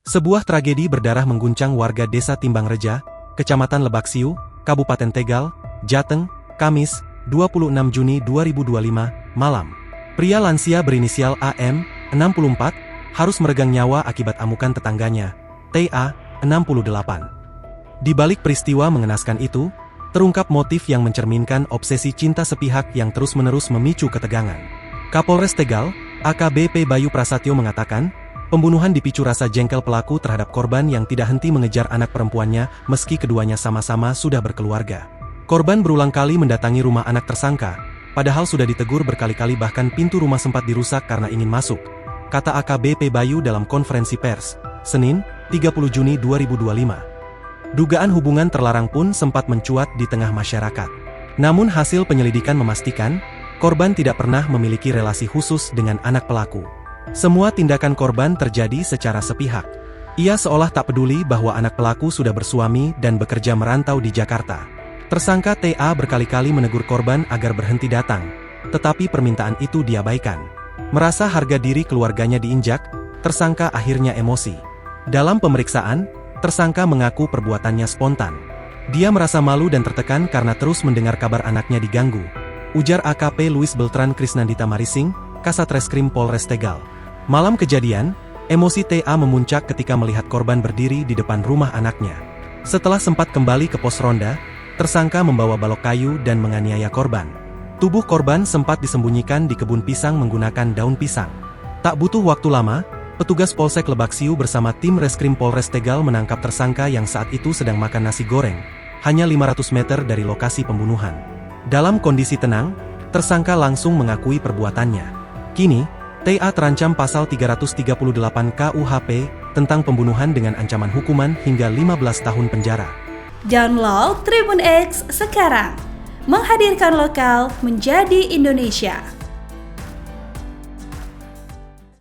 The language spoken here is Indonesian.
Sebuah tragedi berdarah mengguncang warga Desa Timbangreja, Kecamatan Lebaksiu, Kabupaten Tegal, Jateng, Kamis, 26 Juni 2025, malam. Pria lansia berinisial AM, 64, harus meregang nyawa akibat amukan tetangganya, TA, 68. Di balik peristiwa mengenaskan itu, terungkap motif yang mencerminkan obsesi cinta sepihak yang terus-menerus memicu ketegangan. Kapolres Tegal, AKBP Bayu Prasetyo mengatakan, pembunuhan dipicu rasa jengkel pelaku terhadap korban yang tidak henti mengejar anak perempuannya meski keduanya sama-sama sudah berkeluarga. Korban berulang kali mendatangi rumah anak tersangka, padahal sudah ditegur berkali-kali bahkan pintu rumah sempat dirusak karena ingin masuk, kata AKBP Bayu dalam konferensi pers, Senin, 30 Juni 2025. Dugaan hubungan terlarang pun sempat mencuat di tengah masyarakat. Namun hasil penyelidikan memastikan, korban tidak pernah memiliki relasi khusus dengan anak pelaku. Semua tindakan korban terjadi secara sepihak. Ia seolah tak peduli bahwa anak pelaku sudah bersuami dan bekerja merantau di Jakarta. Tersangka TA berkali-kali menegur korban agar berhenti datang, tetapi permintaan itu diabaikan. Merasa harga diri keluarganya diinjak, tersangka akhirnya emosi. Dalam pemeriksaan, tersangka mengaku perbuatannya spontan. Dia merasa malu dan tertekan karena terus mendengar kabar anaknya diganggu, ujar AKP Luis Beltran Krisnandita Marising, Kasat Reskrim Polres Tegal. Malam kejadian, emosi TA memuncak ketika melihat korban berdiri di depan rumah anaknya. Setelah sempat kembali ke pos ronda, tersangka membawa balok kayu dan menganiaya korban. Tubuh korban sempat disembunyikan di kebun pisang menggunakan daun pisang. Tak butuh waktu lama, petugas Polsek Lebaksiu bersama tim Reskrim Polres Tegal menangkap tersangka yang saat itu sedang makan nasi goreng, hanya 500 meter dari lokasi pembunuhan. Dalam kondisi tenang, tersangka langsung mengakui perbuatannya. Kini, TA terancam pasal 338 KUHP tentang pembunuhan dengan ancaman hukuman hingga 15 tahun penjara. Download Tribun X sekarang, menghadirkan lokal menjadi Indonesia.